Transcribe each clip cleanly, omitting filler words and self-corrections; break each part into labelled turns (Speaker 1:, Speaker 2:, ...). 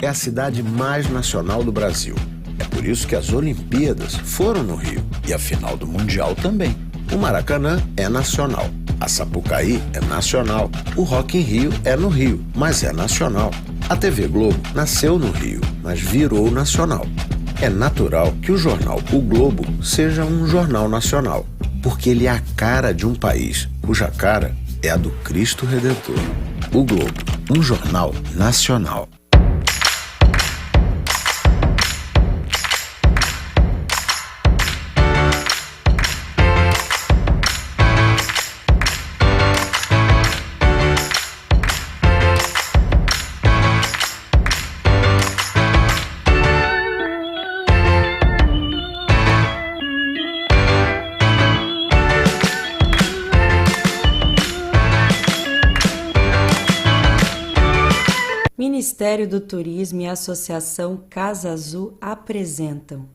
Speaker 1: é a cidade mais nacional do Brasil. É por isso que as Olimpíadas foram no Rio e a final do Mundial também. O Maracanã é nacional, a Sapucaí é nacional, o Rock in Rio é no Rio, mas é nacional. A TV Globo nasceu no Rio, mas virou nacional. É natural que o jornal O Globo seja um jornal nacional, porque ele é a cara de um país cuja cara é a do Cristo Redentor. O Globo, um jornal nacional.
Speaker 2: Ministério do Turismo e a Associação Casa Azul apresentam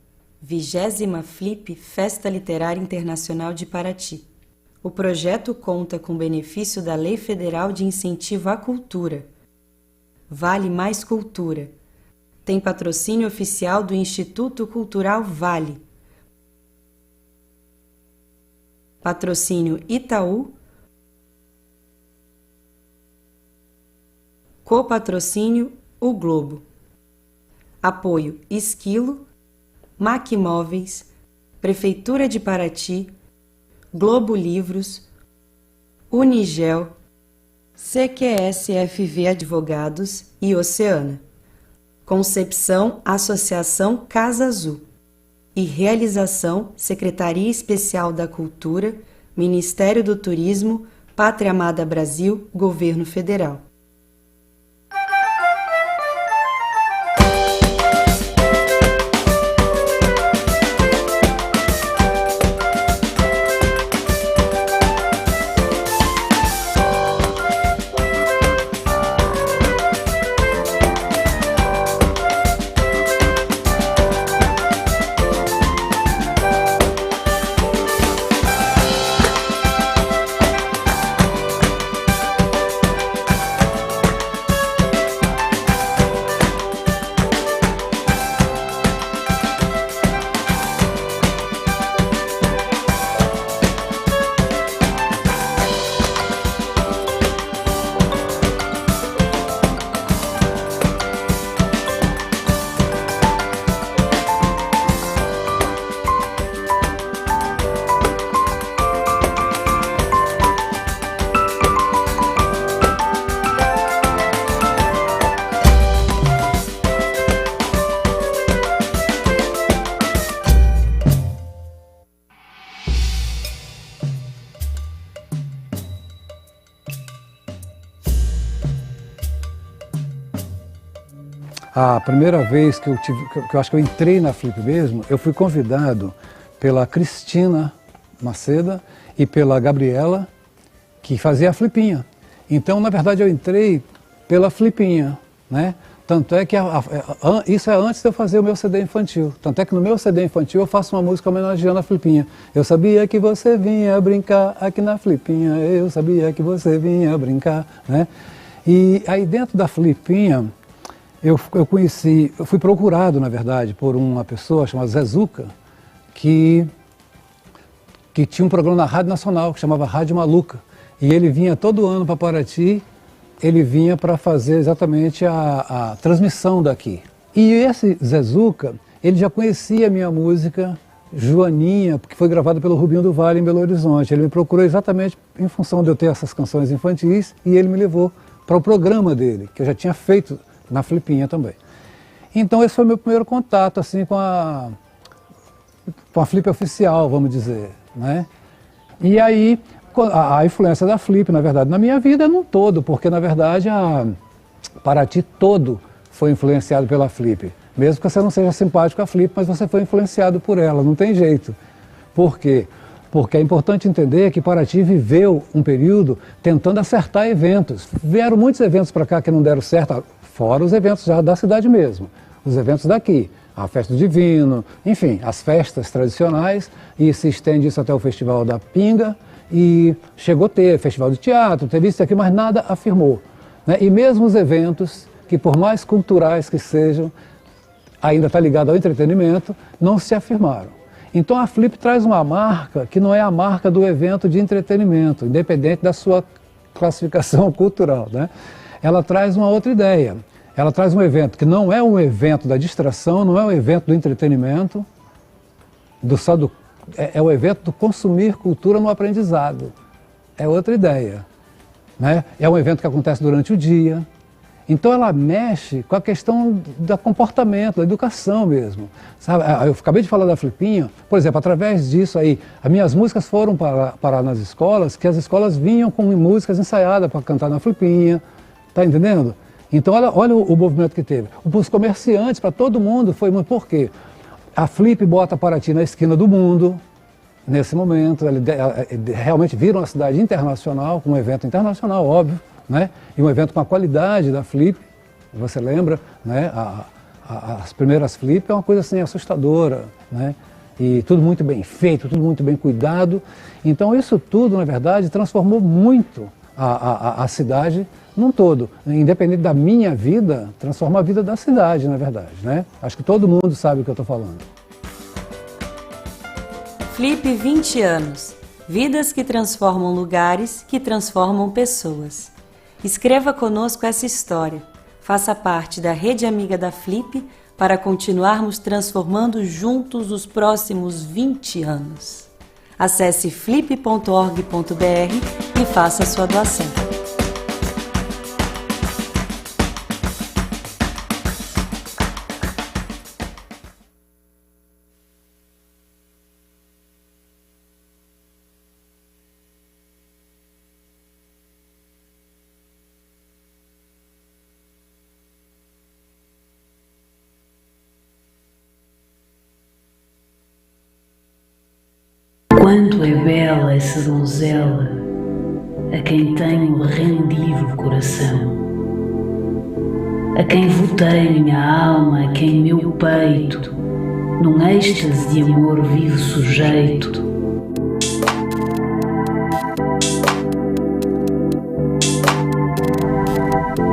Speaker 2: 20ª Flip Festa Literária Internacional de Paraty. O projeto conta com benefício da Lei Federal de Incentivo à Cultura. Vale Mais Cultura. Tem patrocínio oficial do Instituto Cultural Vale. Patrocínio Itaú. Copatrocínio O Globo. Apoio Esquilo, Mac Móveis, Prefeitura de Paraty, Globo Livros, Unigel, CQSFV Advogados e Oceana. Concepção Associação Casa Azul. E realização Secretaria Especial da Cultura, Ministério do Turismo, Pátria Amada Brasil, Governo Federal.
Speaker 3: A primeira vez que eu acho que eu entrei na Flip mesmo, eu fui convidado pela Cristina Maceda e pela Gabriela, que fazia a Flipinha. Então, na verdade, eu entrei pela Flipinha, né? Tanto é que isso é antes de eu fazer o meu CD infantil. Tanto é que no meu CD infantil eu faço uma música homenageando a Flipinha. Eu sabia que você vinha brincar aqui na Flipinha, eu sabia que você vinha brincar, né? E aí dentro da Flipinha, eu fui procurado, na verdade, por uma pessoa chamada Zezuca, que tinha um programa na Rádio Nacional, que chamava Rádio Maluca. E ele vinha todo ano para Paraty, ele vinha para fazer exatamente a transmissão daqui. E esse Zezuca, ele já conhecia a minha música Joaninha, que foi gravada pelo Rubinho do Vale em Belo Horizonte. Ele me procurou exatamente em função de eu ter essas canções infantis e ele me levou para o programa dele, que eu já tinha feito na Flipinha também. Então esse foi o meu primeiro contato assim, com a Flip oficial, vamos dizer, né? E aí a influência da Flip, na verdade, na minha vida num todo, porque na verdade Paraty todo foi influenciado pela Flip. Mesmo que você não seja simpático à Flip, mas você foi influenciado por ela, não tem jeito. Por quê? Porque é importante entender que Paraty viveu um período tentando acertar eventos. Vieram muitos eventos para cá que não deram certo, fora os eventos já da cidade mesmo, os eventos daqui, a Festa do Divino, enfim, as festas tradicionais, e se estende isso até o Festival da Pinga, e chegou a ter Festival de Teatro, teve isso aqui, mas nada afirmou, né? E mesmo os eventos que por mais culturais que sejam, ainda está ligado ao entretenimento, não se afirmaram. Então a Flip traz uma marca que não é a marca do evento de entretenimento, independente da sua classificação cultural, né? Ela traz uma outra ideia. Ela traz um evento que não é um evento da distração, não é um evento do entretenimento, é o evento do consumir cultura no aprendizado. É outra ideia, né? É um evento que acontece durante o dia. Então ela mexe com a questão do comportamento, da educação mesmo. Sabe? Eu acabei de falar da Flipinha, por exemplo, através disso aí, as minhas músicas foram parar nas escolas, que as escolas vinham com músicas ensaiadas para cantar na Flipinha, tá entendendo? Então olha o movimento que teve. Os comerciantes, para todo mundo, foi muito... Por quê? A Flip bota Paraty na esquina do mundo, nesse momento, realmente vira uma cidade internacional, com um evento internacional, óbvio, né? E um evento com a qualidade da Flip, você lembra, né? As primeiras Flip é uma coisa assim assustadora, né? E tudo muito bem feito, tudo muito bem cuidado. Então isso tudo, na verdade, transformou muito a cidade num todo. Independente da minha vida, transforma a vida da cidade, na verdade, né? Acho que todo mundo sabe o que eu estou falando.
Speaker 2: Flip 20 anos. Vidas que transformam lugares, que transformam pessoas. Escreva conosco essa história. Faça parte da rede amiga da Flip para continuarmos transformando juntos os próximos 20 anos. Acesse flip.org.br e faça sua doação.
Speaker 4: Quanto é bela essa donzela, a quem tenho rendido o coração, a quem votei minha alma, a quem meu peito, num êxtase de amor vive sujeito.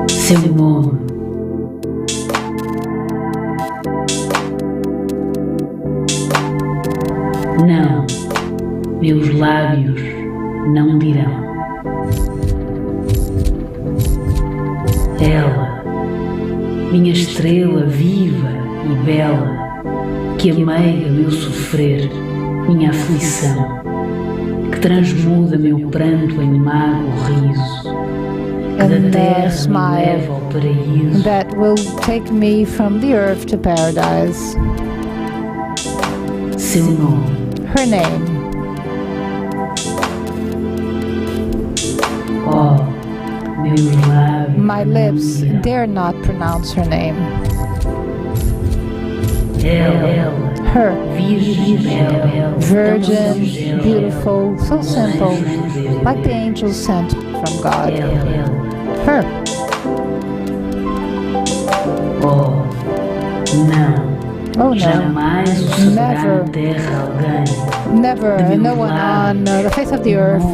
Speaker 4: Seu nome, não, meus lábios não dirão. Ela, minha estrela viva e bela, que ameiga meu sofrer, minha aflição, que transmuda meu pranto em mago riso, que da terra me leva ao paraíso.
Speaker 5: That will take me from the earth to paradise.
Speaker 4: Seu nome,
Speaker 5: her name.
Speaker 4: Oh, meus lábios
Speaker 5: My lips
Speaker 4: não dirão.
Speaker 5: dare not pronounce her name.
Speaker 4: Ela,
Speaker 5: Her,
Speaker 4: virgem bela,
Speaker 5: virgin, beautiful, so simple, like the angels sent from God. Her,
Speaker 4: oh, não.
Speaker 5: oh no,
Speaker 4: Jamais o saberá
Speaker 5: Never.
Speaker 4: na terra alguém.
Speaker 5: never, no one on the face of the earth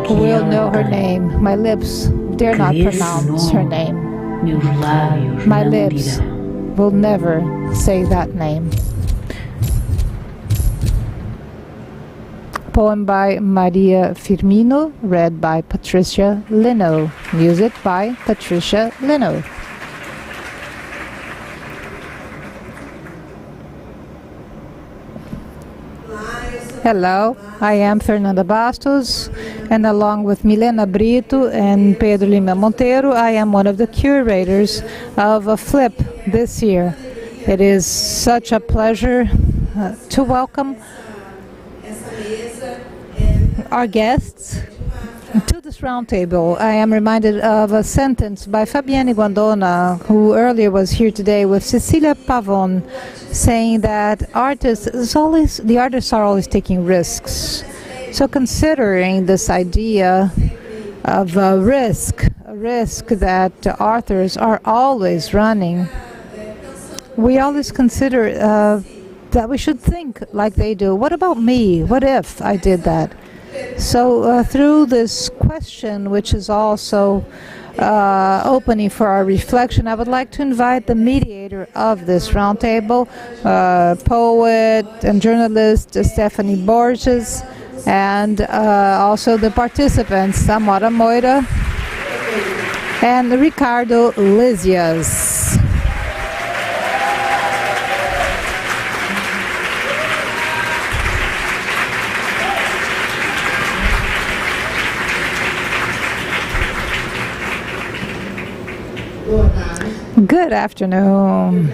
Speaker 5: will know her name. My lips dare not pronounce her name.
Speaker 4: Meus lábios
Speaker 5: My
Speaker 4: não
Speaker 5: lips
Speaker 4: dirão.
Speaker 5: will never say that name. Poem by Maria Firmino, read by Patricia Lino. Music by Patricia Lino. Hello, I am Fernanda Bastos, and along with Milena Brito and Pedro Lima Monteiro, I am one of the curators of a Flip this year. It is such a pleasure to welcome our guests to this roundtable. I am reminded of a sentence by Fabienne Guandona, who earlier was here today with Cecilia Pavon, saying that the artists are always taking risks. So considering this idea of a risk that authors are always running, we always consider that we should think like they do. What about me? What if I did that? So through this question, which is also opening for our reflection, I would like to invite the mediator of this roundtable, poet and journalist Stephanie Borges, and also the participants, Amara, Moira, and Ricardo, Lísias. Good afternoon.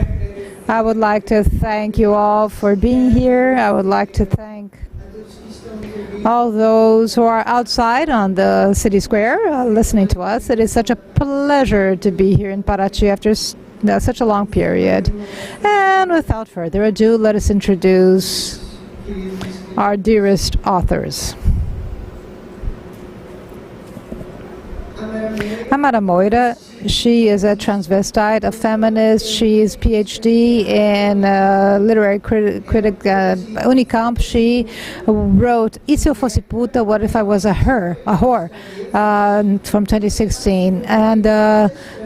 Speaker 5: I would like to thank you all for being here. I would like to thank all those who are outside on the city square listening to us. It is such a pleasure to be here in Paraty after such a long period. And without further ado, let us introduce our dearest authors. Amara Moira, she is a transvestite, a feminist. She is PhD in literary critic Unicamp. She wrote E Se Eu Fosse Puta, What If I Was a Whore, from 2016. And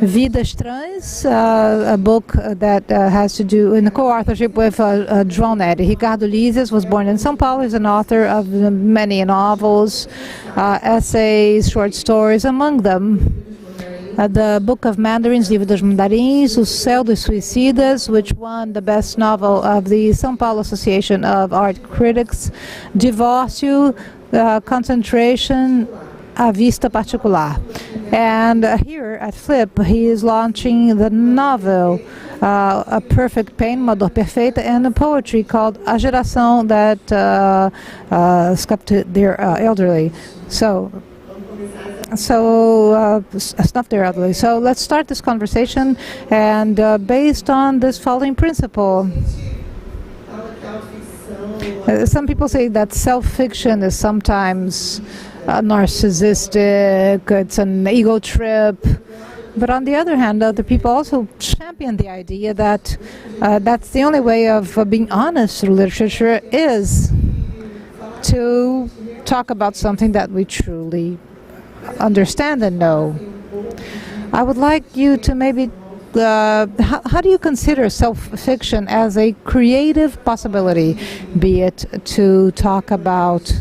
Speaker 5: Vidas Trans, a book that has to do in co-authorship with João Nery. Ricardo Lísias was born in São Paulo. He's an author of many novels, essays, short stories, among them the Book of Mandarins, Livro dos Mandarins, O Céu dos Suicidas, which won the best novel of the São Paulo Association of Art Critics, Divórcio, Concentration, A Vista Particular. And here at Flip, he is launching the novel A Perfect Pain, Uma Dor Perfeita, and a poetry called A Geração that Snuffed Their Elderly. Snuffed their elderly. So let's start this conversation, and based on this following principle. Some people say that self-fiction is sometimes narcissistic, it's an ego trip. But on the other hand, other people also champion the idea that that's the only way of being honest through literature is to talk about something that we truly understand and know. I would like you to maybe, how do you consider self-fiction as a creative possibility, be it to talk about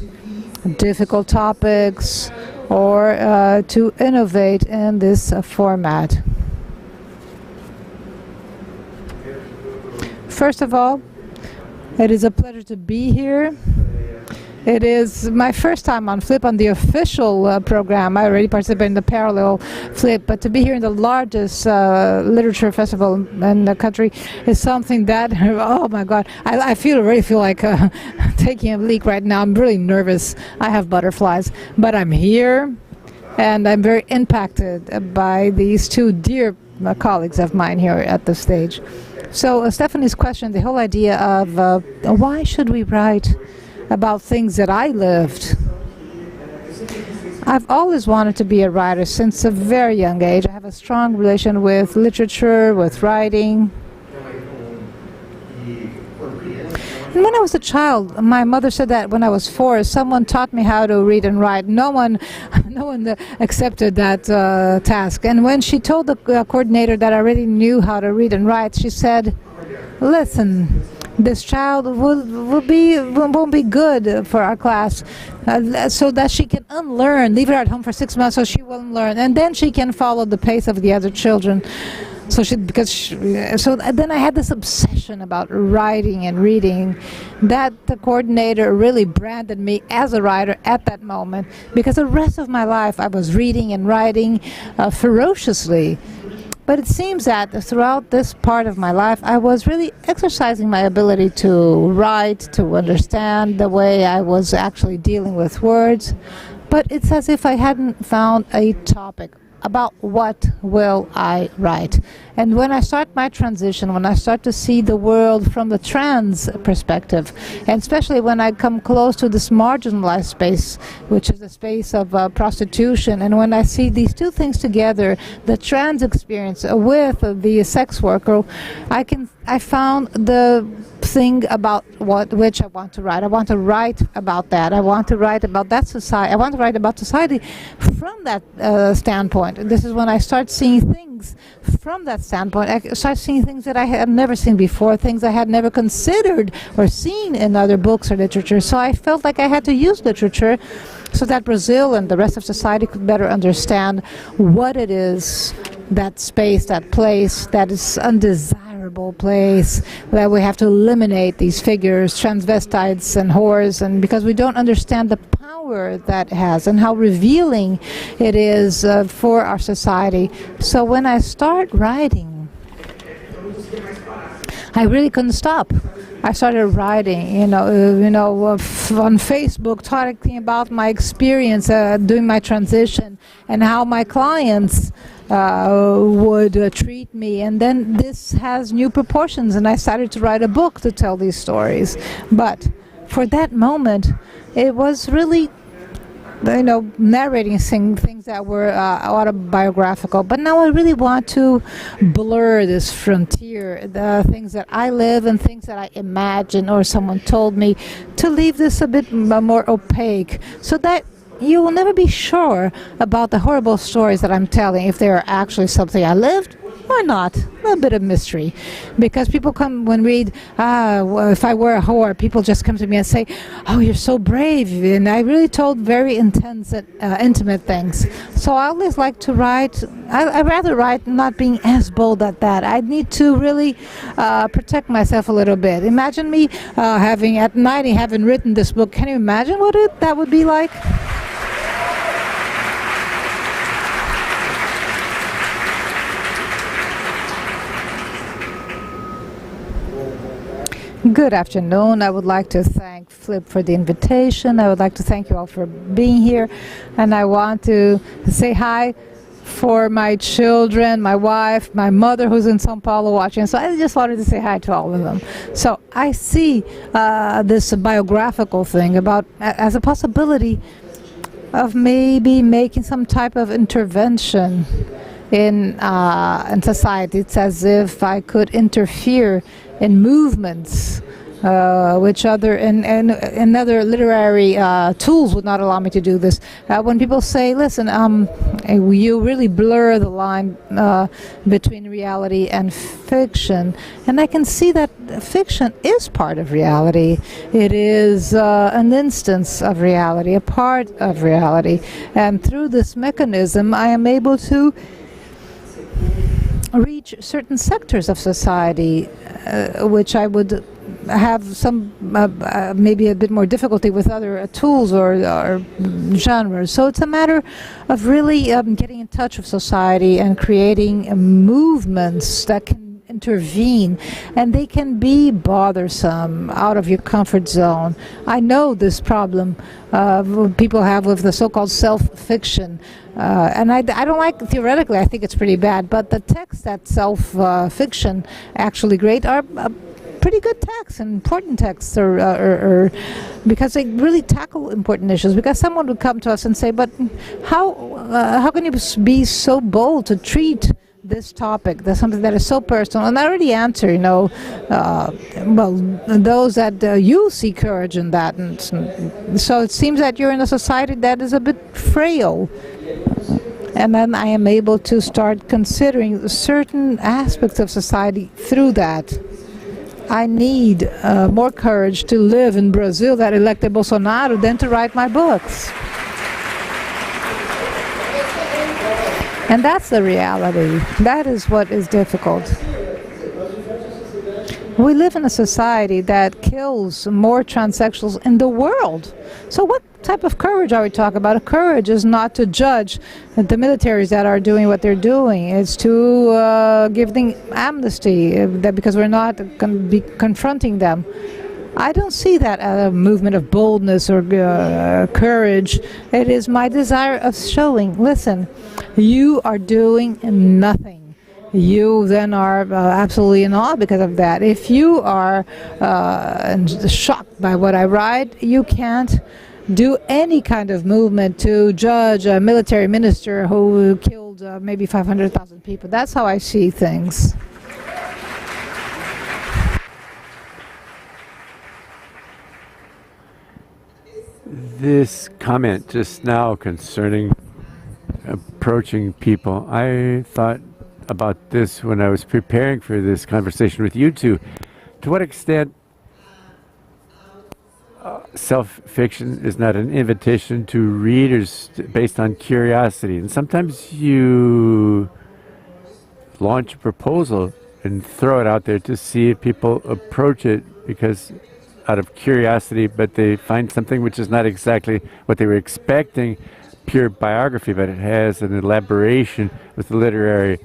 Speaker 5: difficult topics or to innovate in this format? First of all, it is a pleasure to be here. It is my first time on Flip, on the official program. I already participated in the parallel Flip, but to be here in the largest literature festival in the country is something that, oh my God, I already feel like taking a leak right now. I'm really nervous. I have butterflies, but I'm here, and I'm very impacted by these two dear colleagues of mine here at the stage. So Stephanie's question, the whole idea of why should we write about things that I lived. I've always wanted to be a writer since a very young age. I have a strong relation with literature, with writing. And when I was a child, my mother said that when I was 4, someone taught me how to read and write. No one accepted that task. And when she told the coordinator that I already knew how to read and write, she said, listen, this child won't be good for our class, so that she can unlearn, leave her at home for 6 months so she will learn, and then she can follow the pace of the other children. So then I had this obsession about writing and reading that the coordinator really branded me as a writer at that moment, because the rest of my life I was reading and writing ferociously. But it seems that throughout this part of my life, I was really exercising my ability to write, to understand the way I was actually dealing with words. But it's as if I hadn't found a topic about what will I write. And when I start my transition, when I start to see the world from the trans perspective, and especially when I come close to this marginalized space, which is the space of prostitution, and when I see these two things together, the trans experience with the sex worker, I found the thing about which I want to write. I want to write about that. I want to write about that society. I want to write about society from that standpoint. This is when I start seeing things from that standpoint. I start seeing things that I had never seen before, things I had never considered or seen in other books or literature. So I felt like I had to use literature so that Brazil and the rest of society could better understand what it is, that space, that place, that is undesirable place, that we have to eliminate these figures, transvestites and whores, and because we don't understand the power that it has and how revealing it is for our society. So when I start writing, I really couldn't stop. I started writing, on Facebook, talking about my experience doing my transition and how my clients would treat me. And then this has new proportions, and I started to write a book to tell these stories. But for that moment, it was really narrating things that were autobiographical. But now I really want to blur this frontier, the things that I live and things that I imagine or someone told me, to leave this a bit more opaque, so that you will never be sure about the horrible stories that I'm telling, if they are actually something I lived or not. A little bit of mystery. Because people come when read, if I were a whore, people just come to me and say, oh, you're so brave. And I really told very intense and intimate things. So I always like to write, I'd rather write not being as bold at that. I need to really protect myself a little bit. Imagine me having written this book. Can you imagine what that would be like? Good afternoon. I would like to thank Flip for the invitation. I would like to thank you all for being here. And I want to say hi for my children, my wife, my mother who's in São Paulo watching. So I just wanted to say hi to all of them. So I see this biographical thing as a possibility of maybe making some type of intervention in society. It's as if I could interfere in movements, which other literary tools would not allow me to do this. When people say, listen, you really blur the line between reality and fiction, and I can see that fiction is part of reality. It is an instance of reality, a part of reality, and through this mechanism I am able to reach certain sectors of society, which I would have some maybe a bit more difficulty with other tools or genres. So it's a matter of really getting in touch with society and creating movements that can intervene, and they can be bothersome, out of your comfort zone. I know this problem people have with the so-called self-fiction. And I don't like, theoretically, I think it's pretty bad, but the texts that self-fiction actually great are pretty good texts and important texts, or because they really tackle important issues. Because someone would come to us and say, but how can you be so bold to treat this topic? That's something that is so personal. And I already answer, those that you see courage in that. And so it seems that you're in a society that is a bit frail. And then I am able to start considering certain aspects of society through that. I need more courage to live in Brazil that elected Bolsonaro than to write my books. And that's the reality. That is what is difficult. We live in a society that kills more transsexuals in the world. So what type of courage are we talking about? Courage is not to judge the militaries that are doing what they're doing. It's to give them amnesty, because we're not going to be confronting them. I don't see that as a movement of boldness or courage. It is my desire of showing, listen, you are doing nothing. You then are absolutely in awe because of that. If you are shocked by what I write, you can't do any kind of movement to judge a military minister who killed maybe 500,000 people. That's how I see things.
Speaker 6: this comment just now concerning approaching people. I thought about this when I was preparing for this conversation with you two. To what extent self-fiction is not an invitation to readers based on curiosity. And sometimes you launch a proposal and throw it out there to see if people approach it because out of curiosity, but they find something which is not exactly what they were expecting, pure biography, but it has an elaboration with the literary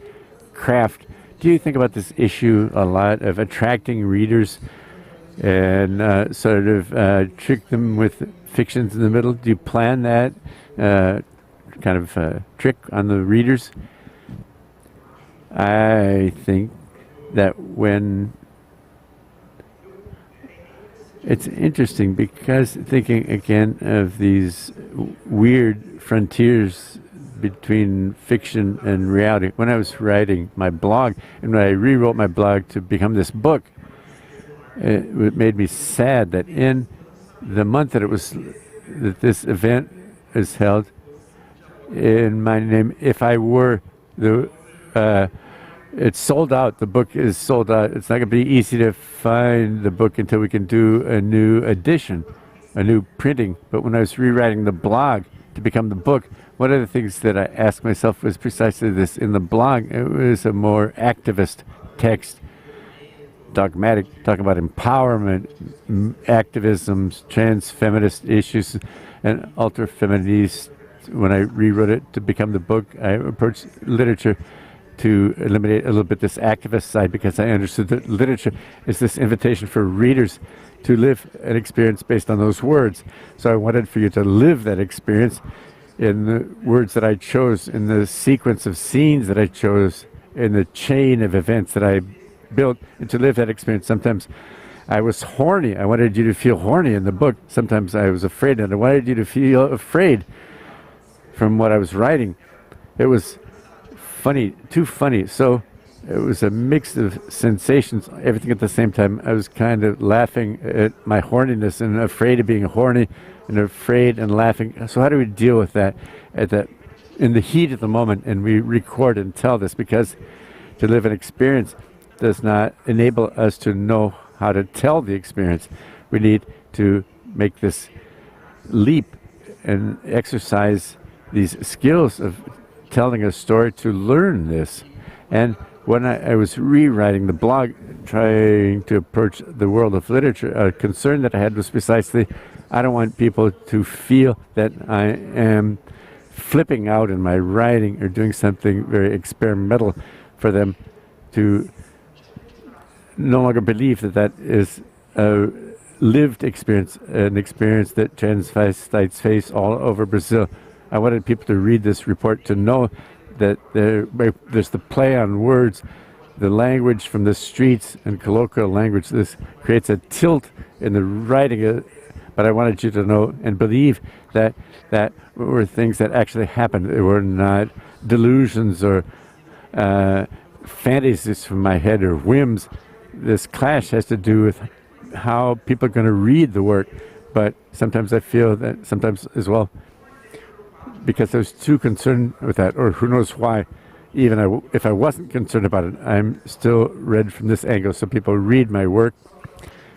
Speaker 6: craft. Do you think about this issue a lot of attracting readers and sort of trick them with fictions in the middle? Do you plan that kind of trick on the readers? I think that when it's interesting because thinking again of these weird frontiers between fiction and reality. When I was writing my blog and when I rewrote my blog to become this book, it made me sad that in the month that this event is held, in my name, if I were the it's sold out. The book is sold out. It's not going to be easy to find the book until we can do a new edition, a new printing. But when I was rewriting the blog to become the book, one of the things that I asked myself was precisely this. In the blog, it was a more activist text, dogmatic, talking about empowerment, activisms, trans-feminist issues, and ultra-feminist. When I rewrote it to become the book, I approached literature to eliminate a little bit this activist side because I understood that literature is this invitation for readers to live an experience based on those words. So I wanted for you to live that experience in the words that I chose, in the sequence of scenes that I chose, in the chain of events that I built, and to live that experience. Sometimes I was horny. I wanted you to feel horny in the book. Sometimes I was afraid, and I wanted you to feel afraid from what I was writing. It was funny, too funny. So it was a mix of sensations, everything at the same time. I was kind of laughing at my horniness and afraid of being horny and afraid and laughing. So how do we deal with that in the heat of the moment? And we record and tell this because to live an experience does not enable us to know how to tell the experience. We need to make this leap and exercise these skills of telling a story to learn this. And when I was rewriting the blog, trying to approach the world of literature, a concern that I had was precisely, I don't want people to feel that I am flipping out in my writing or doing something very experimental, for them to no longer believe that that is a lived experience, an experience that transvestites face all over Brazil. I wanted people to read this report to know that there's the play on words, the language from the streets and colloquial language. This creates a tilt in the writing, but I wanted you to know and believe that were things that actually happened. They were not delusions or fantasies from my head or whims. This clash has to do with how people are going to read the work, but sometimes I feel that sometimes as well, because I was too concerned with that, or who knows why, even if I wasn't concerned about it, I'm still read from this angle. So people read my work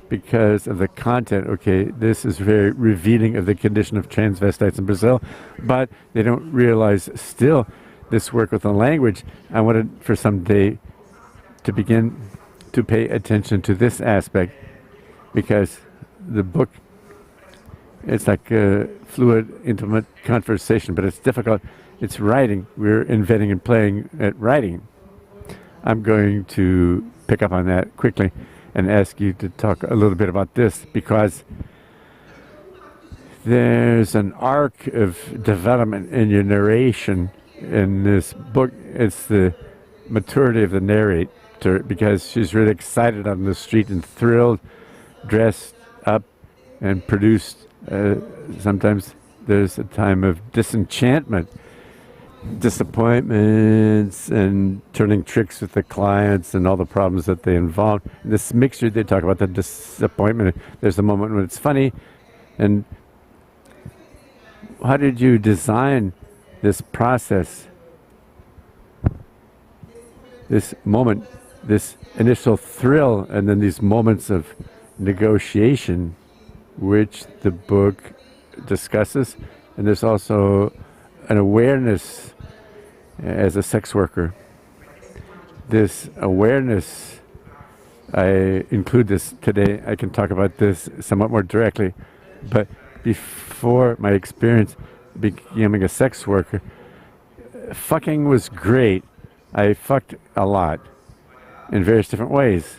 Speaker 6: because of the content. Okay, this is very revealing of the condition of transvestites in Brazil, but they don't realize still this work with the language. I wanted for some day to begin to pay attention to this aspect, because the book, it's like a fluid, intimate conversation, but it's difficult. It's writing. We're inventing and playing at writing. I'm going to pick up on that quickly and ask you to talk a little bit about this, because there's an arc of development in your narration in this book. It's the maturity of the narrator, because she's really excited on the street and thrilled, dressed up and produced. Sometimes there's a time of disenchantment, disappointments, and turning tricks with the clients and all the problems that they involve. In this mixture, they talk about the disappointment. There's a moment when it's funny, and how did you design this process, this moment, this initial thrill, and then these moments of negotiation, which the book discusses? And there's also an awareness as a sex worker. This awareness, I include this today. I can talk about this somewhat more directly, but before my experience becoming a sex worker, fucking was great. I fucked a lot in various different ways.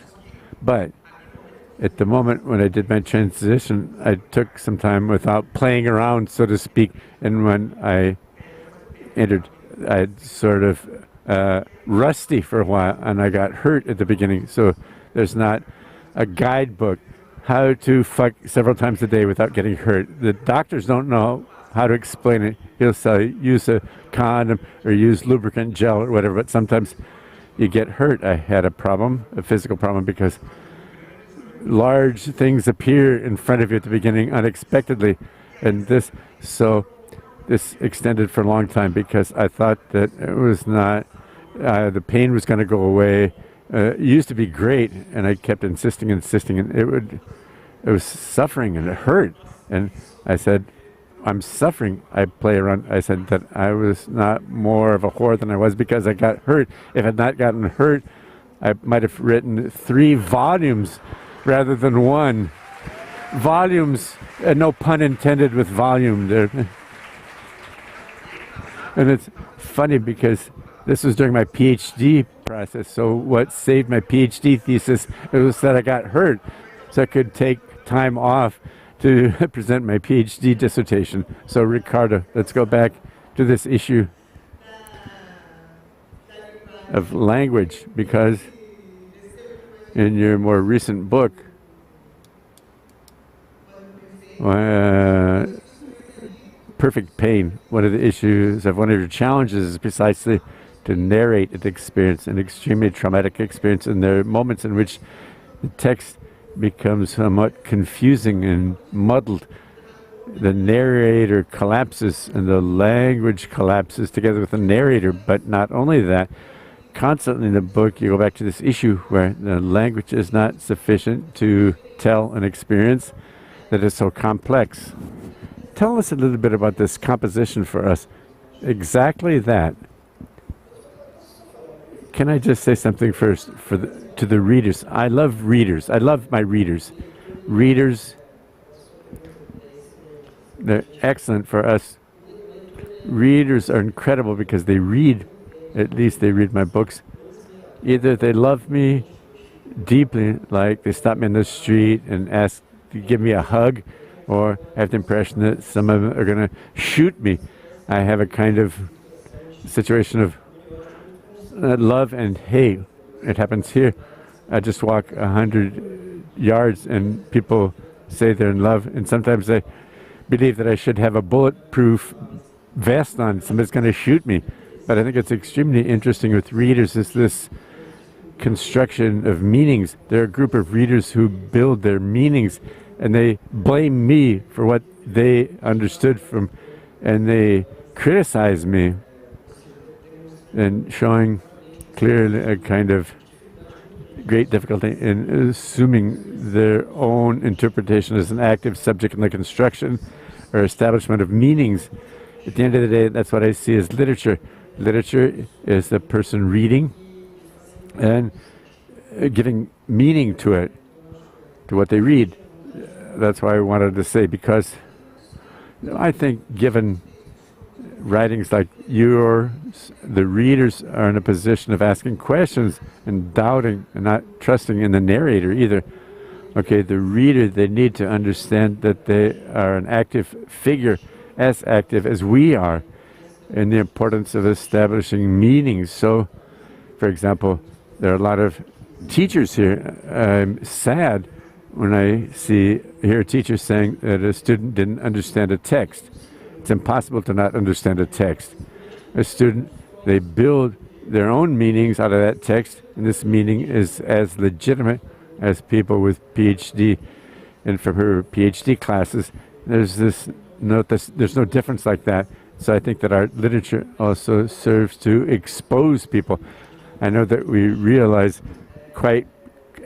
Speaker 6: But at the moment when I did my transition, I took some time without playing around, so to speak. And when I entered, I'd sort of rusty for a while, and I got hurt at the beginning. So there's not a guidebook how to fuck several times a day without getting hurt. The doctors don't know how to explain it. He'll say use a condom or use lubricant gel or whatever, but sometimes you get hurt. I had a problem, a physical problem, because large things appear in front of you at the beginning unexpectedly, and this extended for a long time because I thought that it was not, the pain was going to go away. It used to be great, and I kept insisting, and it was suffering, and it hurt. And I said, I'm suffering. I play around. I said that I was not more of a whore than I was because I got hurt. If I had not gotten hurt, I might have written 3 volumes rather than 1. Volumes, no pun intended with volume there. And it's funny because this was during my PhD process. So what saved my PhD thesis, it was that I got hurt, so I could take time off to present my PhD dissertation. So Ricardo, let's go back to this issue of language, because in your more recent book, Perfect Pain, one of the issues of one of your challenges is precisely to narrate an experience, an extremely traumatic experience, and there are moments in which the text becomes somewhat confusing and muddled. The narrator collapses and the language collapses together with the narrator, but not only that, constantly in the book you go back to this issue where the language is not sufficient to tell an experience that is so complex. Tell us a little bit about this composition for us. Exactly that. Can I just say something first to the readers? I love readers. I love my readers. Readers, they're excellent for us. Readers are incredible because they read, at least they read my books. Either they love me deeply, like they stop me in the street and ask to give me a hug, or I have the impression that some of them are going to shoot me. I have a kind of situation of love and hate. It happens here. I just walk 100 yards and people say they're in love, and sometimes I believe that I should have a bulletproof vest on. Somebody's going to shoot me. But I think it's extremely interesting with readers is this construction of meanings. There are a group of readers who build their meanings, and they blame me for what they understood from, and they criticize me, and showing clearly a kind of great difficulty in assuming their own interpretation as an active subject in the construction or establishment of meanings. At the end of the day, that's what I see as literature. Literature is the person reading and giving meaning to it, to what they read. That's why I wanted to say, because I think given writings like yours, the readers are in a position of asking questions and doubting and not trusting in the narrator either. Okay, the reader, they need to understand that they are an active figure, as active as we are, in the importance of establishing meanings. So, for example, there are a lot of teachers here. I'm sad when I hear teachers saying that a student didn't understand a text. It's impossible to not understand a text. A student, they build their own meanings out of that text, and this meaning is as legitimate as people with PhD. And from her PhD classes, there's this note this, there's no difference like that. So I think that our literature also serves to expose people. I know that we realize quite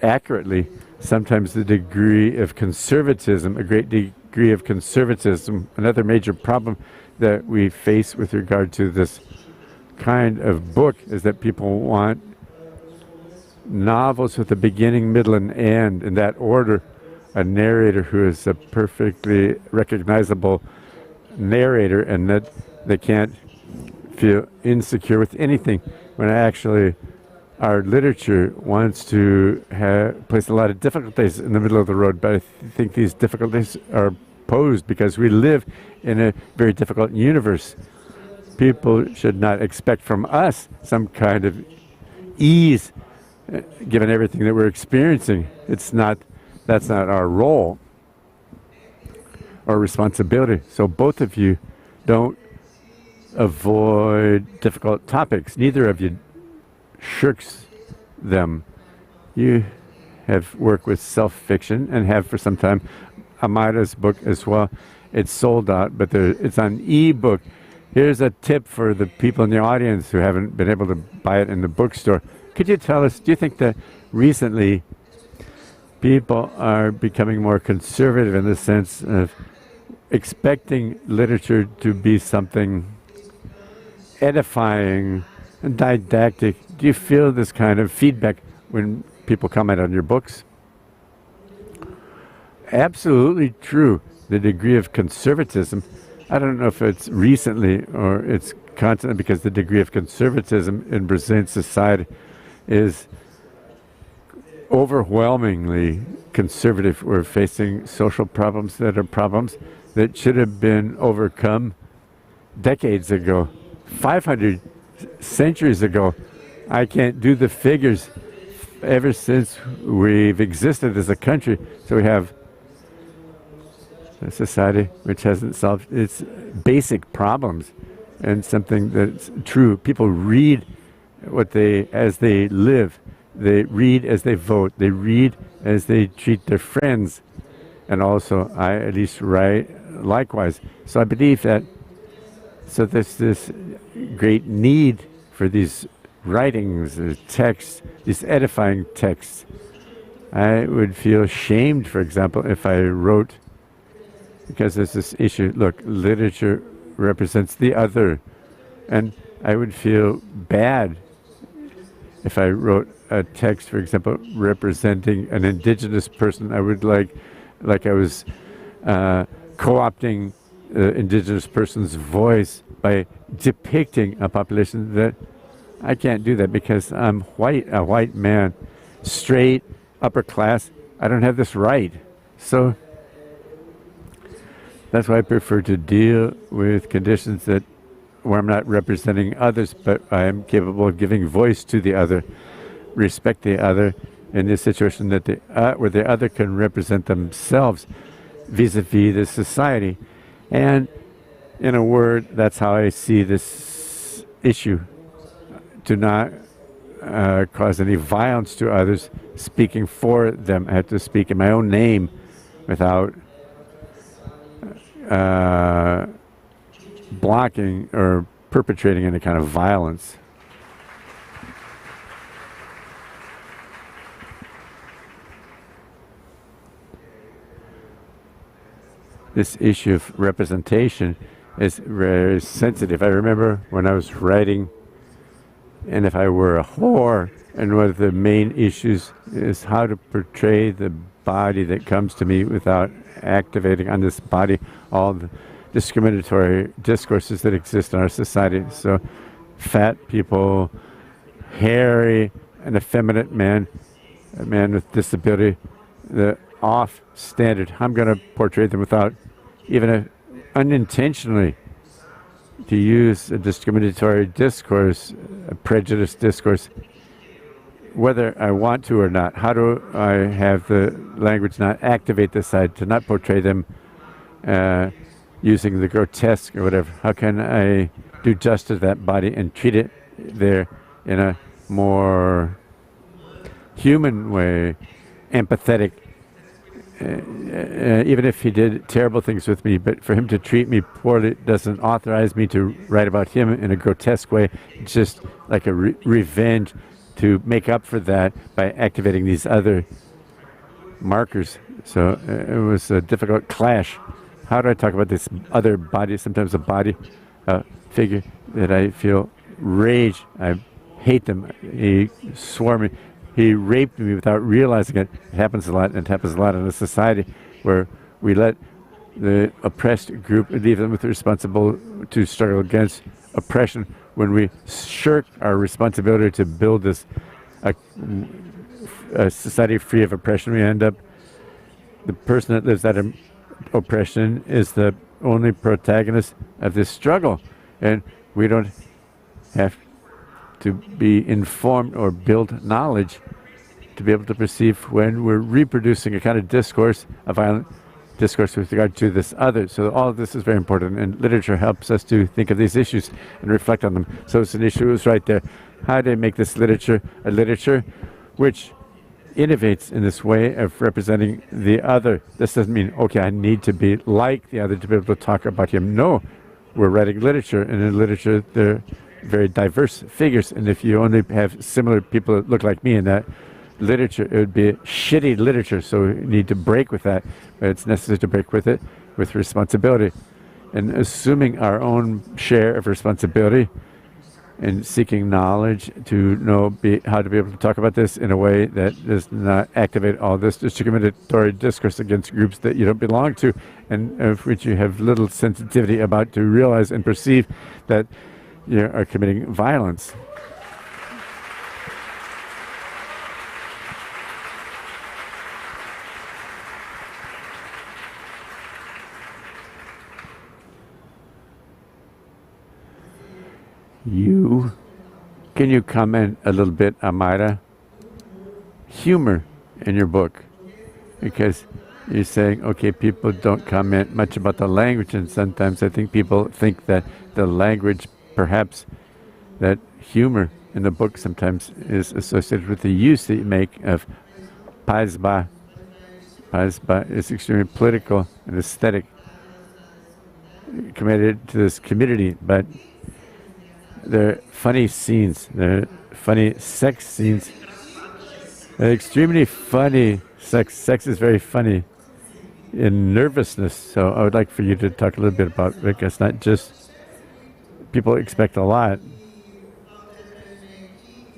Speaker 6: accurately sometimes the degree of conservatism, a great degree of conservatism. Another major problem that we face with regard to this kind of book is that people want novels with a beginning, middle, and end in that order. A narrator who is a perfectly recognizable narrator, and that they can't feel insecure with anything, when actually our literature wants to place a lot of difficulties in the middle of the road. But I think these difficulties are posed because we live in a very difficult universe. People should not expect from us some kind of ease given everything that we're experiencing. That's not our role or responsibility. So both of you don't avoid difficult topics. Neither of you shirks them. You have worked with self-fiction and have for some time. Amara's book as well. It's sold out, but it's on e-book. Here's a tip for the people in the audience who haven't been able to buy it in the bookstore. Could you tell us, do you think that recently people are becoming more conservative in the sense of expecting literature to be something edifying and didactic? Do you feel this kind of feedback when people comment on your books? Absolutely true. The degree of conservatism, I don't know if it's recently or it's constantly, because the degree of conservatism in Brazilian society is overwhelmingly conservative. We're facing social problems that are problems that should have been overcome decades ago, 500 centuries ago. I can't do the figures ever since we've existed as a country. So we have a society which hasn't solved its basic problems, and something that's true. People read as they live. They read as they vote. They read as they treat their friends. And also, I at least write likewise. So I believe that, so there's this great need for these writings, texts, these edifying texts. I would feel shamed, for example, if I wrote, because there's this issue, look, literature represents the other. And I would feel bad if I wrote a text, for example, representing an indigenous person. I would like I was co-opting the indigenous person's voice by depicting a population that I can't do that because I'm white, a white man, straight, upper class. I don't have this right. So that's why I prefer to deal with conditions where I'm not representing others, but I am capable of giving voice to the other, respect the other, in this situation that where the other can represent themselves vis-a-vis the society. And in a word, that's how I see this issue, to not cause any violence to others, speaking for them. I have to speak in my own name without blocking or perpetrating any kind of violence. This issue of representation is very sensitive. I remember when I was writing, and if I were a whore, and one of the main issues is how to portray the body that comes to me without activating on this body all the discriminatory discourses that exist in our society. So fat people, hairy and effeminate men, a man with disability, the off standard. I'm going to portray them without even unintentionally to use a discriminatory discourse, a prejudiced discourse, whether I want to or not. How do I have the language not activate this side, to not portray them using the grotesque or whatever? How can I do justice to that body and treat it there in a more human way, empathetic even if he did terrible things with me, but for him to treat me poorly doesn't authorize me to write about him in a grotesque way. It's just like a revenge to make up for that by activating these other markers. So it was a difficult clash. How do I talk about this other body, sometimes a body figure that I feel rage? I hate them. He swore me. He raped me without realizing it. It happens a lot, and it happens a lot in a society where we let the oppressed group leave them with the responsibility to struggle against oppression. When we shirk our responsibility to build this a society free of oppression, we end up, the person that lives that oppression is the only protagonist of this struggle. And we don't have to be informed or build knowledge to be able to perceive when we're reproducing a kind of discourse, a violent discourse with regard to this other. So all of this is very important, and literature helps us to think of these issues and reflect on them. So it's an issue, it was right there. How do I make this literature a literature which innovates in this way of representing the other? This doesn't mean, okay, I need to be like the other to be able to talk about him. No, we're writing literature, and in literature there very diverse figures, and if you only have similar people that look like me in that literature, it would be shitty literature. So we need to break with that, but it's necessary to break with it with responsibility and assuming our own share of responsibility and seeking knowledge to know how to be able to talk about this in a way that does not activate all this discriminatory discourse against groups that you don't belong to and of which you have little sensitivity about, to realize and perceive that you are committing violence. Can you comment a little bit, Amara? Humor in your book, because you're saying, okay, people don't comment much about the language, and sometimes I think people think that the language, perhaps that humor in the book sometimes is associated with the use that you make of paisba. Paisba is extremely political and aesthetic, committed to this community, but they're funny scenes, they're funny sex scenes. They're extremely funny sex. Sex is very funny in nervousness, so I would like for you to talk a little bit about, because not just, people expect a lot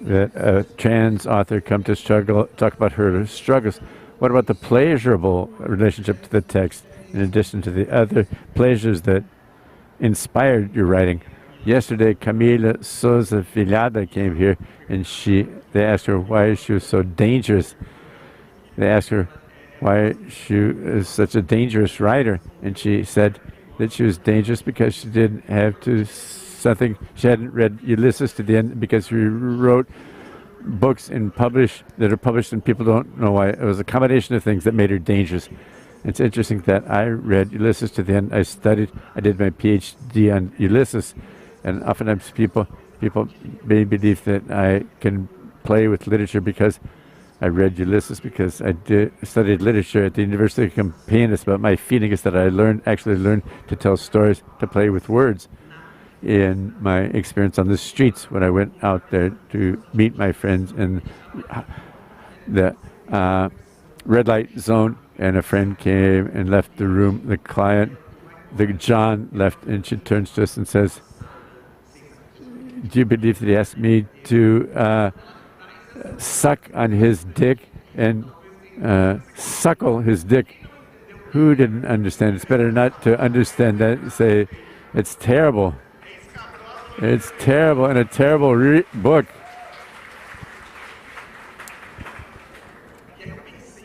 Speaker 6: that a trans author come to talk about her struggles. What about the pleasurable relationship to the text, in addition to the other pleasures that inspired your writing? Yesterday, Camila Souza Filhada came here, and they asked her why she was so dangerous. They asked her why she is such a dangerous writer, and she said that she was dangerous because she didn't have to she hadn't read Ulysses to the end, because she wrote books that are published and people don't know why. It was a combination of things that made her dangerous. It's interesting that I read Ulysses to the end. I did my PhD on Ulysses, and oftentimes people may believe that I can play with literature because I read Ulysses, because I studied literature at the University of Campinas, but my feeling is that I actually learned to tell stories, to play with words in my experience on the streets when I went out there to meet my friends in the red light zone, and a friend came and left the room. The client, John, left, and she turns to us and says, "Do you believe that he asked me to suck on his dick and suckle his dick?" Who didn't understand? It's better not to understand that. Say, it's terrible. It's terrible, and a terrible book.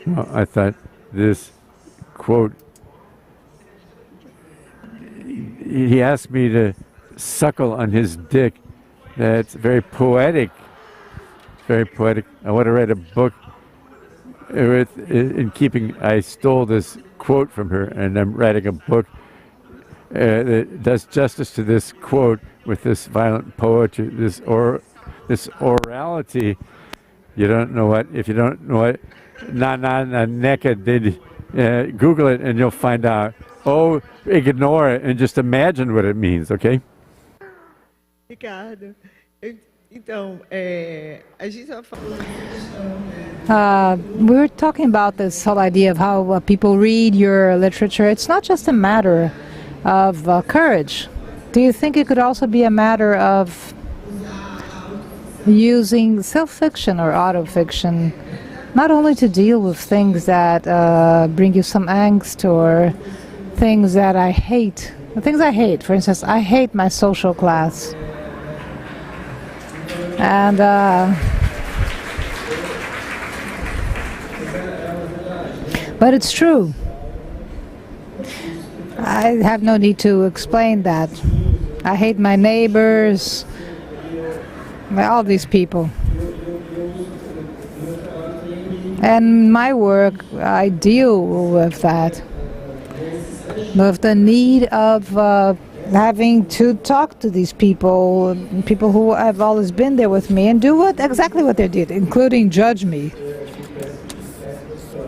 Speaker 6: Well, I thought this quote, he asked me to suckle on his dick. That's very poetic. Very poetic. I want to write a book in keeping. I stole this quote from her, and I'm writing a book that does justice to this quote with this violent poetry, this orality. You don't know what, if you don't know what, na neka did Google it and you'll find out. Oh, ignore it and just imagine what it means, okay?
Speaker 7: Ricardo, então, a gente estava falando.
Speaker 5: We were talking about this whole idea of how people read your literature. It's not just a matter of courage. Do you think it could also be a matter of using self-fiction or auto-fiction, not only to deal with things that bring you some angst or things that I hate? The things I hate, for instance, I hate my social class. And but it's true. I have no need to explain that. I hate my neighbors, all these people. And my work, I deal with that, with the need of having to talk to these people who have always been there with me and do exactly what they did, including judge me,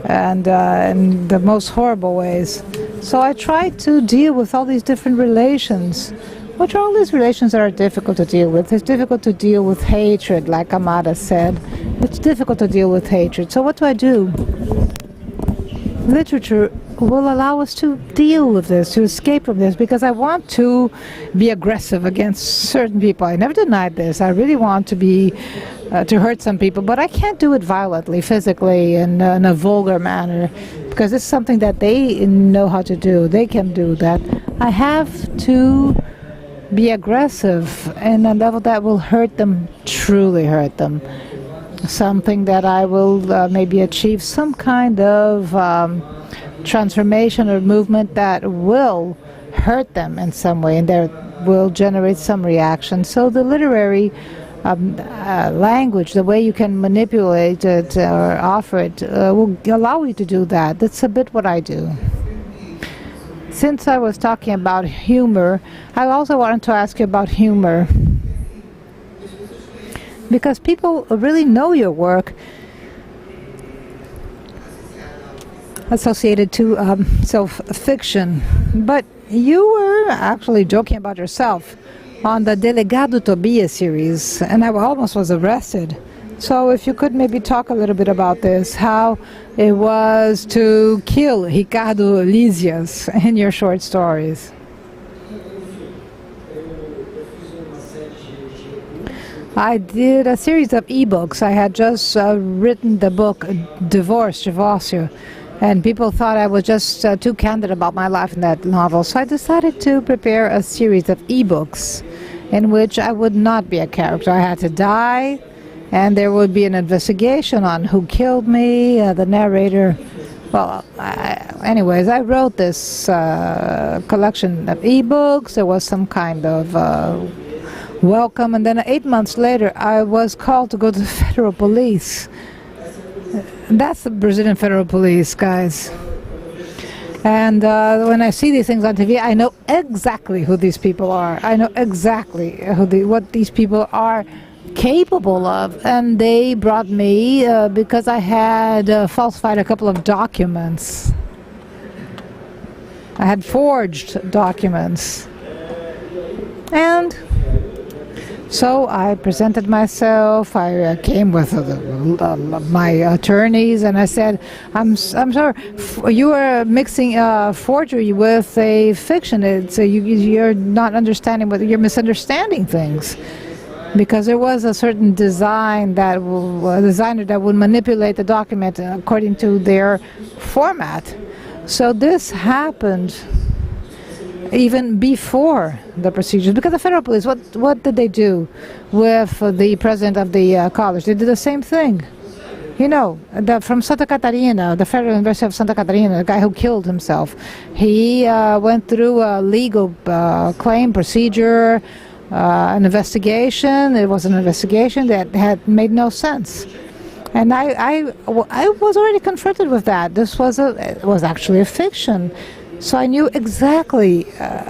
Speaker 5: and in the most horrible ways. So I try to deal with all these different relations, which are all these relations that are difficult to deal with. It's difficult to deal with hatred, like Amara said. It's difficult to deal with hatred. So what do? Literature will allow us to deal with this, to escape from this, because I want to be aggressive against certain people. I never denied this. I really want to be to hurt some people, but I can't do it violently, physically, in a vulgar manner, because it's something that they know how to do. They can do that. I have to be aggressive in a level that will hurt them, truly hurt them. Something that I will maybe achieve some kind of transformation or movement that will hurt them in some way, and that will generate some reaction. So the literary language, the way you can manipulate it or offer it, will allow you to do that. That's a bit what I do. Since I was talking about humor, I also wanted to ask you about humor, because people really know your work associated to self-fiction, but you were actually joking about yourself on the Delegado Tobias series, and I almost was arrested. So if you could maybe talk a little bit about this, how it was to kill Ricardo Lísias in your short stories. I did a series of ebooks. I had just written the book Divórcio, and people thought I was just too candid about my life in that novel. So I decided to prepare a series of ebooks in which I would not be a character. I had to die, and there would be an investigation on who killed me, the narrator. Well, anyways, I wrote this collection of ebooks. There was some kind of welcome, and then 8 months later I was called to go to the federal police. That's the Brazilian federal police, guys. And when I see these things on TV, I know exactly who these people are. I know exactly what these people are capable of. And they brought me because I had falsified a couple of documents. I had forged documents. And so I presented myself. I came with my attorneys, and I said, I'm sorry, you are mixing forgery with a fiction. You're not understanding you're misunderstanding things. Because there was a certain designer that would manipulate the document according to their format. So this happened even before the procedures, because the federal police, what did they do with the president of the college? They did the same thing. You know, from Santa Catarina, the Federal University of Santa Catarina, the guy who killed himself, he went through a legal claim procedure, an investigation. It was an investigation that had made no sense. And I was already confronted with that. This was actually a fiction. So I knew exactly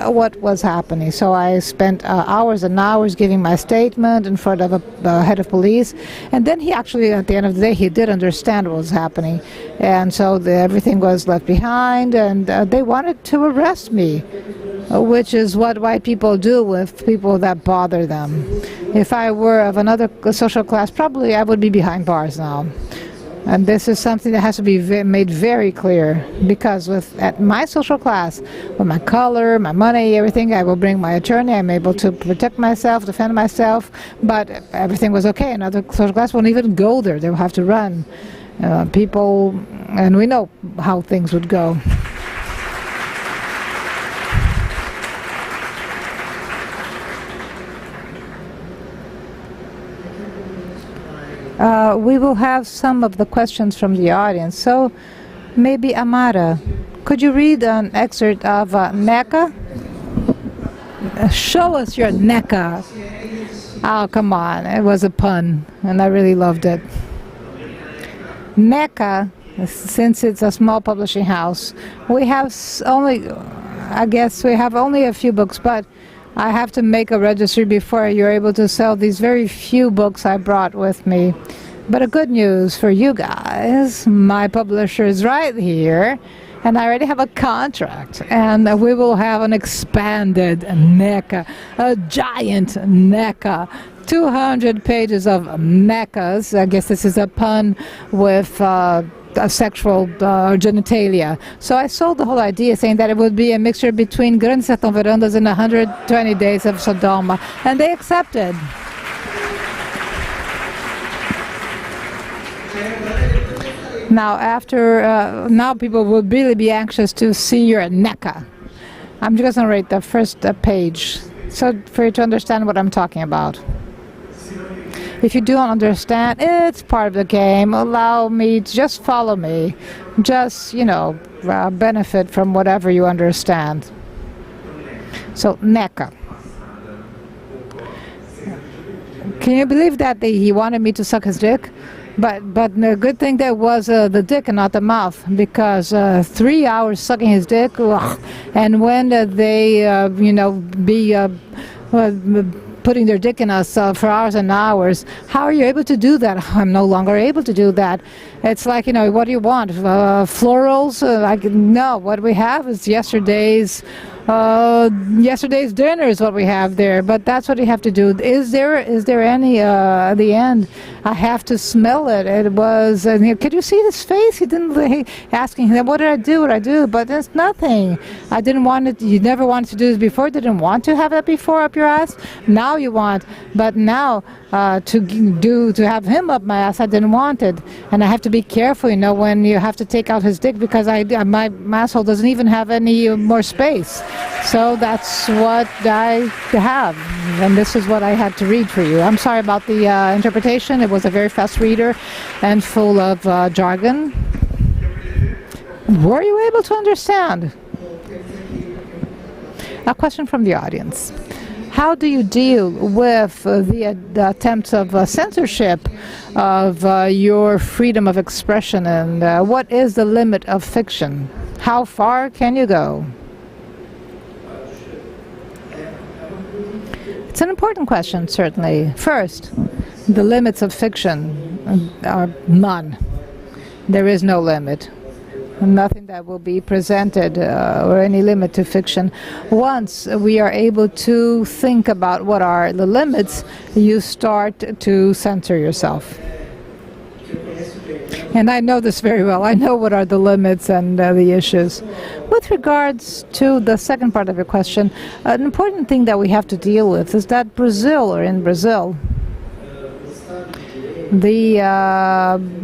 Speaker 5: what was happening. So I spent hours and hours giving my statement in front of a head of police. And then he actually, at the end of the day, he did understand what was happening. And so everything was left behind, and they wanted to arrest me, which is what white people do with people that bother them. If I were of another social class, probably I would be behind bars now. And this is something that has to be made very clear, because at my social class, with my color, my money, everything, I will bring my attorney. I'm able to protect myself, defend myself, but everything was okay. Another social class won't even go there. They will have to run. People, and we know how things would go. We will have some of the questions from the audience. So maybe Amara, could you read an excerpt of NECA? Show us your NECA. Oh, come on. It was a pun, and I really loved it. NECA, since it's a small publishing house, we have only, I guess we have only a few books, but I have to make a registry before you're able to sell these very few books I brought with me. But a good news for you guys, my publisher is right here, and I already have a contract, and we will have an expanded NECA, a giant NECA, 200 pages of NECAs. I guess this is a pun with a sexual genitalia. So I sold the whole idea, saying that it would be a mixture between Grandes Sertão Verandas and 120 Days of Sodoma, and they accepted. Now, now people will really be anxious to see your NECA. I'm just going to read the first page, so for you to understand what I'm talking about. If you don't understand, it's part of the game. Allow me to just follow me. Just, benefit from whatever you understand. So, NECA. Can you believe that he wanted me to suck his dick? But the good thing there was the dick and not the mouth, because 3 hours sucking his dick, ugh, and when they, putting their dick in us for hours and hours, how are you able to do that? I'm no longer able to do that. It's like, what do you want? Florals? No, what we have is yesterday's dinner is what we have there, but that's what you have to do. Is there any, at the end, I have to smell it. It was, could you see his face? He didn't, asking him, what did I do? But there's nothing. I didn't want it, you never wanted to do this before, didn't want to have that before up your ass. Now you want, but now to have him up my ass, I didn't want it. And I have to be careful, when you have to take out his dick, because my asshole doesn't even have any more space. So that's what I have, and this is what I had to read for you. I'm sorry about the interpretation. It was a very fast reader and full of jargon. Were you able to understand? A question from the audience. How do you deal with the attempts of censorship of your freedom of expression, and what is the limit of fiction? How far can you go? It's an important question, certainly. First, the limits of fiction are none. There is no limit. Nothing that will be presented or any limit to fiction. Once we are able to think about what are the limits, you start to censor yourself. And I know this very well. I know what are the limits and the issues. With regards to the second part of your question, an important thing that we have to deal with is that in Brazil, the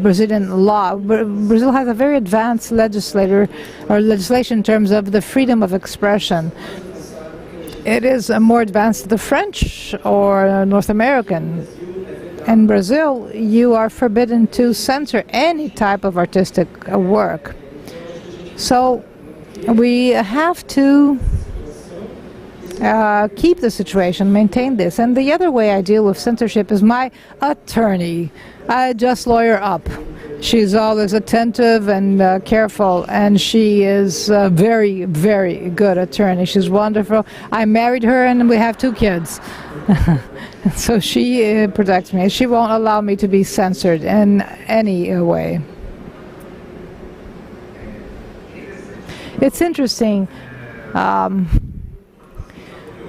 Speaker 5: Brazilian law, Brazil has a very advanced legislation in terms of the freedom of expression. It is more advanced than the French or North American. In Brazil, you are forbidden to censor any type of artistic work. So we have to keep the situation, maintain this. And the other way I deal with censorship is my attorney. I just lawyer up. She's always attentive and careful, and she is a very, very good attorney. She's wonderful. I married her, and we have 2 kids. So she protects me. She won't allow me to be censored in any way. It's interesting.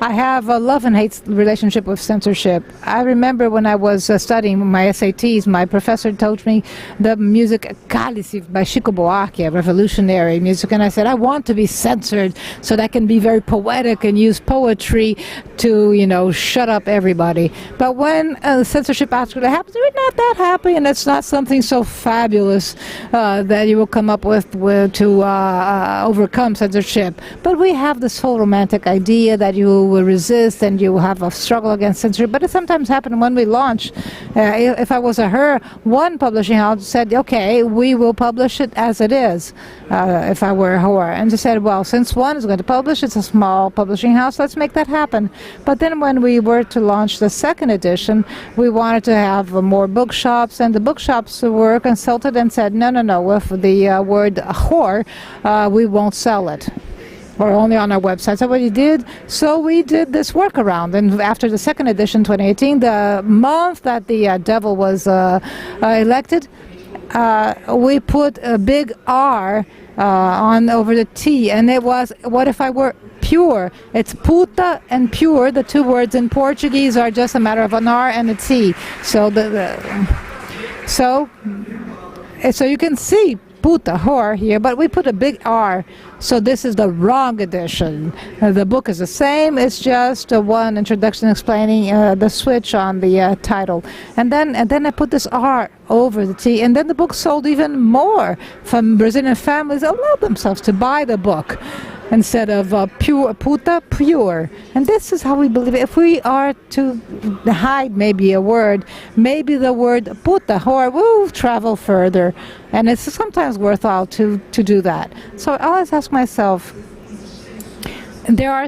Speaker 5: I have a love and hate relationship with censorship. I remember when I was studying my SATs, my professor told me the music Cálice by Chico Buarque, revolutionary music, and I said, I want to be censored so that I can be very poetic and use poetry to, you know, shut up everybody. But when censorship actually happens, we're not that happy, and it's not something so fabulous that you will come up with to overcome censorship. But we have this whole romantic idea that you will resist and you have a struggle against censorship. But it sometimes happens when we launch. If I was her, one publishing house said, okay, we will publish it as it is, if I were her. And they said, well, since one is going to publish, it's a small publishing house, let's make that happen. But then when we were to launch the 2nd edition, we wanted to have more bookshops, and the bookshops were consulted and said, no, with the word whore, we won't sell it. Or only on our website. So what you did, so we did this workaround, and after the 2nd edition, 2018, the month that the devil was elected, we put a big R on over the T, and it was, what if I were pure? It's puta and pure. The 2 words in Portuguese are just a matter of an R and a T. So so you can see puta, whore here, but we put a big R, so this is the wrong edition. The book is the same, it's just one introduction explaining the switch on the title. And then I put this R over the T, and then the book sold even more. From Brazilian families allowed themselves to buy the book instead of pure, puta, pure. And this is how we believe it. If we are to hide maybe a word, maybe the word puta, whore, will travel further. And it's sometimes worthwhile to do that. So I always ask myself, there are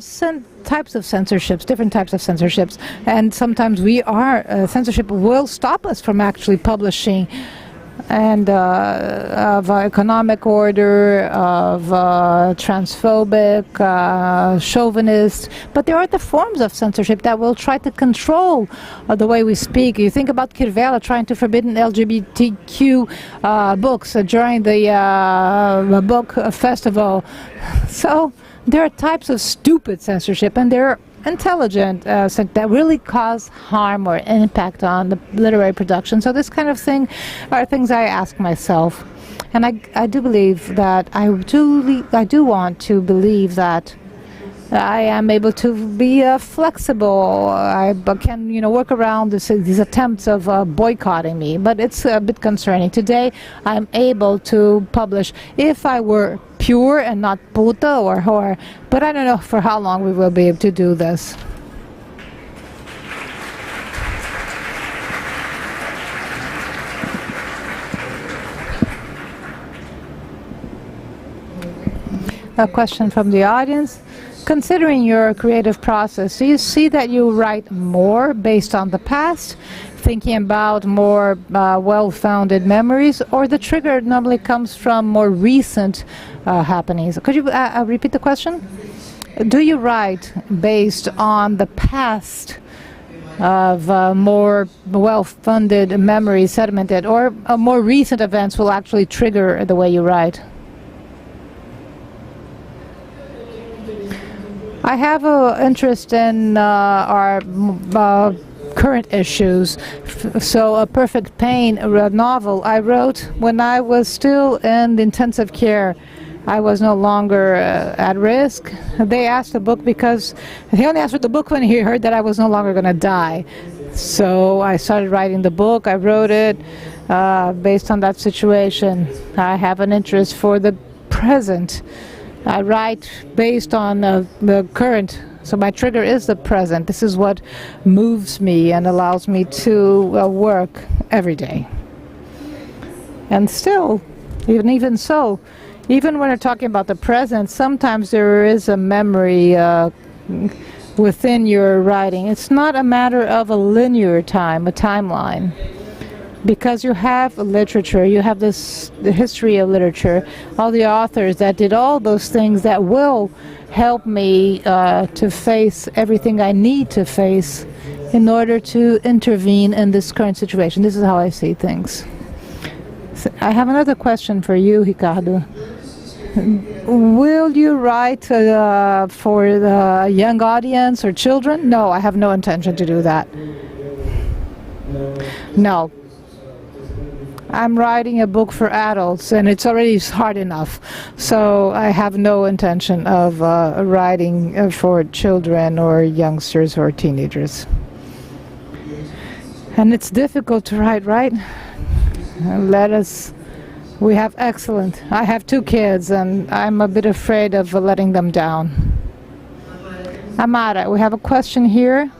Speaker 5: types of censorships, different types of censorships, and sometimes censorship will stop us from actually publishing, and of economic order, of transphobic, chauvinist. But there are the forms of censorship that will try to control the way we speak. You think about Kirvela trying to forbid LGBTQ books during the book festival. So there are types of stupid censorship, and there are intelligent that really cause harm or impact on the literary production. So this kind of thing are things I ask myself, and I do believe that I do want to believe that I am able to be flexible. I can, work around these attempts of boycotting me, but it's a bit concerning. Today, I'm able to publish if I were pure and not puta or whore, but I don't know for how long we will be able to do this. A question from the audience. Considering your creative process, do you see that you write more based on the past, thinking about more well-founded memories, or the trigger normally comes from more recent happenings? Could you repeat the question? Do you write based on the past of more well-funded memories sedimented, or more recent events will actually trigger the way you write? I have an interest in our current issues. So A Perfect Pain, a novel I wrote when I was still in intensive care. I was no longer at risk. They asked the book because he only asked for the book when he heard that I was no longer going to die. So I started writing the book. I wrote it based on that situation. I have an interest for the present. I write based on the current, so my trigger is the present. This is what moves me and allows me to work every day. And still, even so, even when we're talking about the present, sometimes there is a memory within your writing. It's not a matter of a linear time, a timeline. because you have literature, you have the history of literature, all the authors that did all those things that will help me to face everything I need to face in order to intervene in this current situation. This is how I see things. So I have another question for you, Ricardo. Will you write for the young audience or children? No, I have no intention to do that. No. I'm writing a book for adults, and it's already hard enough. So I have no intention of writing for children or youngsters or teenagers. And it's difficult to write, right? We have excellent. I have 2 kids, and I'm a bit afraid of letting them down. Amara, we have a question here.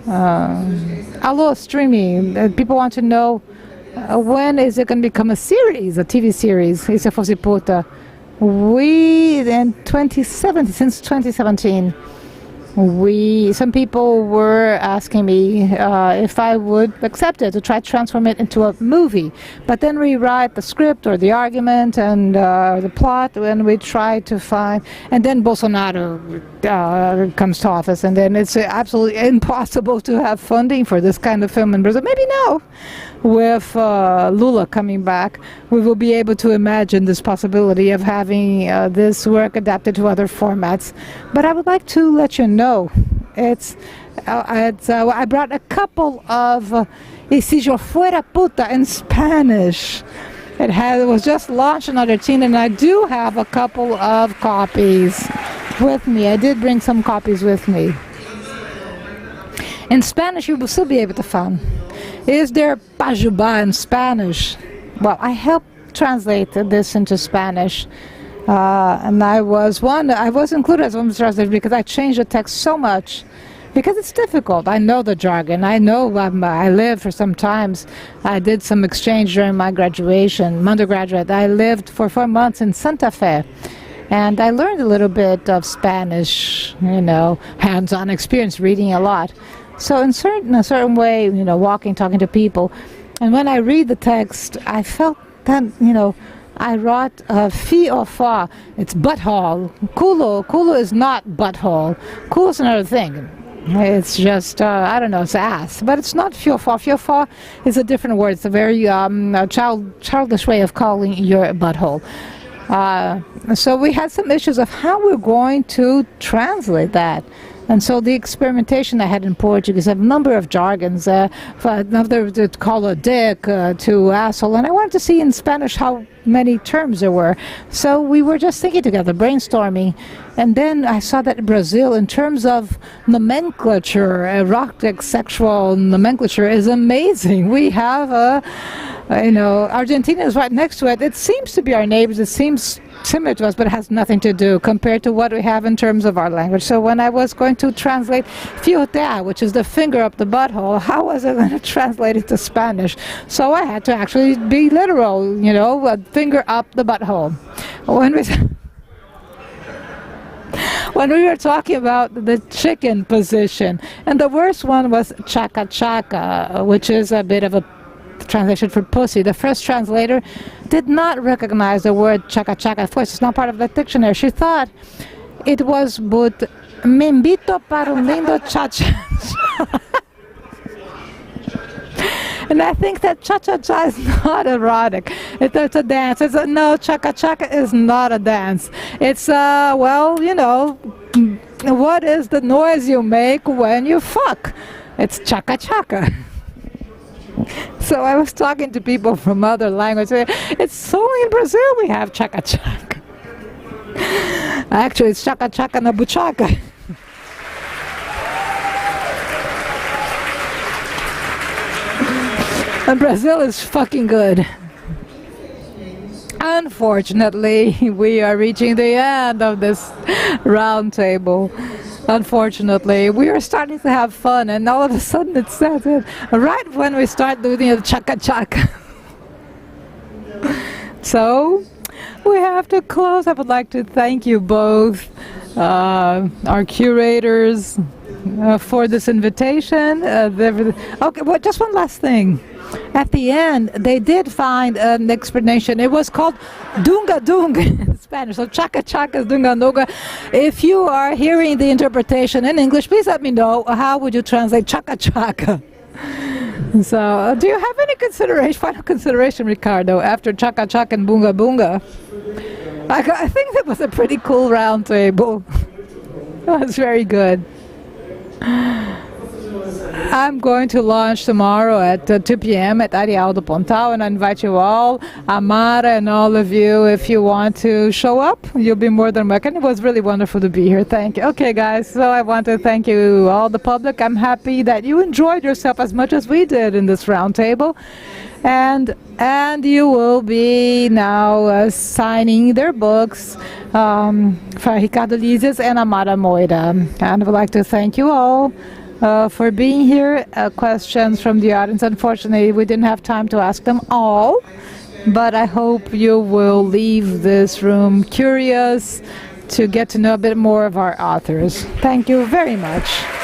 Speaker 5: Alô, streaming. People want to know when is it going to become a series, a TV series? E se fosse puta? In 2017, since 2017. Some people were asking me if I would accept it, to try to transform it into a movie. But then we write the script or the argument and the plot, and we try to find, and then Bolsonaro comes to office, and then it's absolutely impossible to have funding for this kind of film in Brazil. Maybe now, with Lula coming back, we will be able to imagine this possibility of having this work adapted to other formats. But I would like to let you know, I brought a couple of Y si yo fuera puta in Spanish. It was just launched in Argentina, and I do have a couple of copies with me. I did bring some copies with me. In Spanish, you will still be able to find. Is there Pajubá in Spanish? Well, I helped translate this into Spanish. And I was included as one translator because I changed the text so much. Because it's difficult. I know the jargon. I know I lived for some times. I did some exchange during my graduation, undergraduate. I lived for 4 months in Santa Fe. And I learned a little bit of Spanish, hands-on experience, reading a lot. So in a certain way, walking, talking to people. And when I read the text, I felt that, I wrote fi or fa. It's butthole. Culo is not butthole. Culo is another thing. It's just, I don't know, it's ass. But it's not fiofó. Fiofó is a different word. It's a very childish way of calling your butthole. So we had some issues of how we're going to translate that. And so the experimentation I had in Portuguese, a number of jargons, another to call a dick, to asshole, and I wanted to see in Spanish how many terms there were. So we were just thinking together, brainstorming, and then I saw that in Brazil, in terms of nomenclature, erotic sexual nomenclature is amazing. We have Argentina is right next to it. It seems to be our neighbors. It seems similar to us, but it has nothing to do compared to what we have in terms of our language. So when I was going to translate fiotea, which is the finger up the butthole, how was I going to translate it to Spanish? So I had to actually be literal, a finger up the butthole. When we were talking about the chicken position, and the worst one was chaka chaka, which is a bit of a translation for pussy. The first translator did not recognize the word chaka chaka. Of course, it's not part of the dictionary. She thought it was but me invito para un lindo cha-cha. And I think that cha-cha-cha is not erotic. It's a dance. No, chaka-chaka is not a dance. It's, what is the noise you make when you fuck? It's chaka-chaka. So I was talking to people from other languages. It's only in Brazil we have chaka-chaka. Actually, it's chaka-chaka na buchaka. And Brazil is fucking good. Unfortunately, we are reaching the end of this round table. Unfortunately, we are starting to have fun, and all of a sudden it says it right when we start doing the chaka-chaka. So, we have to close. I would like to thank you both, our curators, for this invitation. Okay, well, just one last thing. At the end, they did find an explanation. It was called dunga dunga in Spanish. So chaka chaka is dunga dunga. If you are hearing the interpretation in English, please let me know. How would you translate chaka chaka? So, do you have any final consideration, Ricardo, after chaka chaka and bunga bunga? I think that was a pretty cool round table. That was very good. I'm going to launch tomorrow at 2 p.m. at Areal do Pontal, and I invite you all, Amara and all of you, if you want to show up, you'll be more than welcome. It was really wonderful to be here. Thank you. Okay, guys, so I want to thank you, all the public. I'm happy that you enjoyed yourself as much as we did in this round table. And you will be now signing their books for Ricardo, Lísias, and Amara, Moira. And I would like to thank you all for being here. Questions from the audience. Unfortunately, we didn't have time to ask them all, but I hope you will leave this room curious to get to know a bit more of our authors. Thank you very much.